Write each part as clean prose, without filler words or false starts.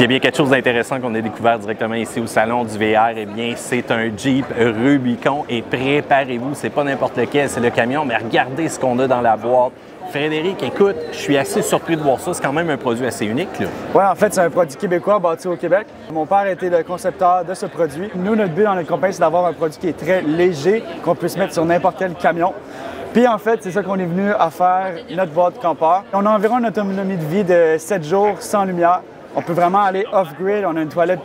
S'il y a bien quelque chose d'intéressant qu'on a découvert directement ici au Salon du VR, eh bien, c'est un Jeep Rubicon et préparez-vous, c'est pas n'importe lequel, c'est le camion, mais regardez ce qu'on a dans la boîte. Frédéric, écoute, je suis assez surpris de voir ça. C'est quand même un produit assez unique, là. Oui, en fait, c'est un produit québécois bâti au Québec. Mon père était le concepteur de ce produit. Nous, notre but dans notre compagnie, c'est d'avoir un produit qui est très léger, qu'on puisse mettre sur n'importe quel camion. Puis en fait, c'est ça qu'on est venu à faire, notre boîte campeur. On a environ une autonomie de vie de 7 jours sans lumière. On peut vraiment aller off-grid. On a une toilette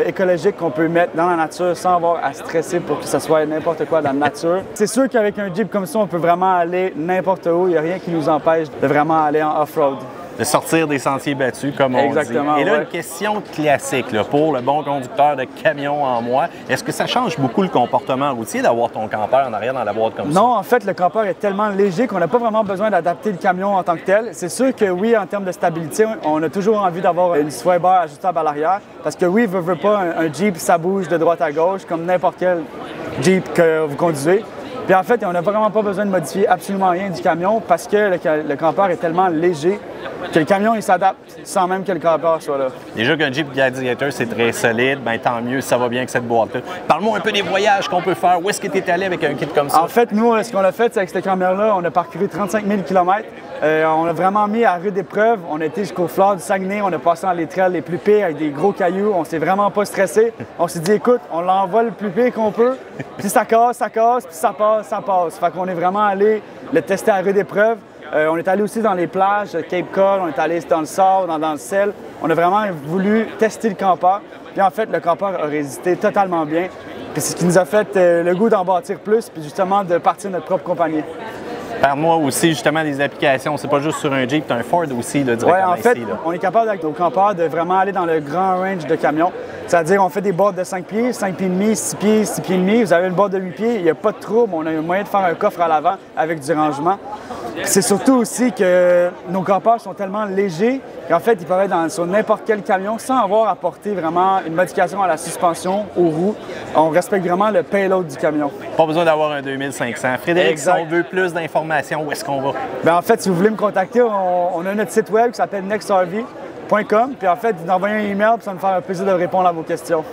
écologique qu'on peut mettre dans la nature sans avoir à stresser pour que ce soit n'importe quoi dans la nature. C'est sûr qu'avec un Jeep comme ça, on peut vraiment aller n'importe où. Il n'y a rien qui nous empêche de vraiment aller en off-road. De sortir des sentiers battus, comme on Exactement, dit. Et là, ouais. une question classique là, pour le bon conducteur de camion en moi. Est-ce que ça change beaucoup le comportement routier d'avoir ton campeur en arrière dans la boîte comme ça? Non, en fait, le campeur est tellement léger qu'on n'a pas vraiment besoin d'adapter le camion en tant que tel. C'est sûr que oui, en termes de stabilité, on a toujours envie d'avoir une sway bar ajustable à l'arrière. Parce que oui, veut pas, un Jeep, ça bouge de droite à gauche comme n'importe quel Jeep que vous conduisez. Puis en fait, on n'a vraiment pas besoin de modifier absolument rien du camion parce que le campeur est tellement léger que le camion, il s'adapte sans même que le campeur soit là. Déjà qu'un Jeep Gladiator, c'est très solide, bien tant mieux, ça va bien avec cette boîte-là. Parle-moi un peu des voyages qu'on peut faire. Où est-ce que tu es allé avec un kit comme ça? En fait, nous, ce qu'on a fait, c'est avec ce camion-là, on a parcouru 35 000 km. On a vraiment mis à rude épreuve. On a été jusqu'au fleuve du Saguenay. On a passé dans les trails les plus pires avec des gros cailloux. On s'est vraiment pas stressé. On s'est dit, écoute, on l'envoie le plus pire qu'on peut. Puis ça casse, puis ça passe, ça passe. Fait qu'on est vraiment allé le tester à rude épreuve. On est allé aussi dans les plages, Cape Cod, on est allé dans le sable, dans le sel. On a vraiment voulu tester le campeur. Puis en fait, le campeur a résisté totalement bien. Puis c'est ce qui nous a fait le goût d'en bâtir plus, puis justement de partir notre propre compagnie. Parle-moi aussi justement des applications. C'est pas juste sur un Jeep, tu as un Ford aussi là, directement en fait, ici. Là. On est capable avec nos campeurs de vraiment aller dans le grand range de camions. C'est-à-dire on fait des boîtes de 5 pieds, 5 pieds et demi, 6 pieds, 6 pieds et demi. Vous avez une boîte de 8 pieds, il n'y a pas de trouble. On a un moyen de faire un coffre à l'avant avec du rangement. C'est surtout aussi que nos campeurs sont tellement légers qu'en fait, ils peuvent être sur n'importe quel camion sans avoir à porter vraiment une modification à la suspension, aux roues. On respecte vraiment le payload du camion. Pas besoin d'avoir un 2500. Frédéric, exact. Si on veut plus d'informations, où est-ce qu'on va? Bien, en fait, si vous voulez me contacter, on a notre site web qui s'appelle nextrv.com. Puis en fait, vous envoyez un email, puis ça va me faire un plaisir de répondre à vos questions.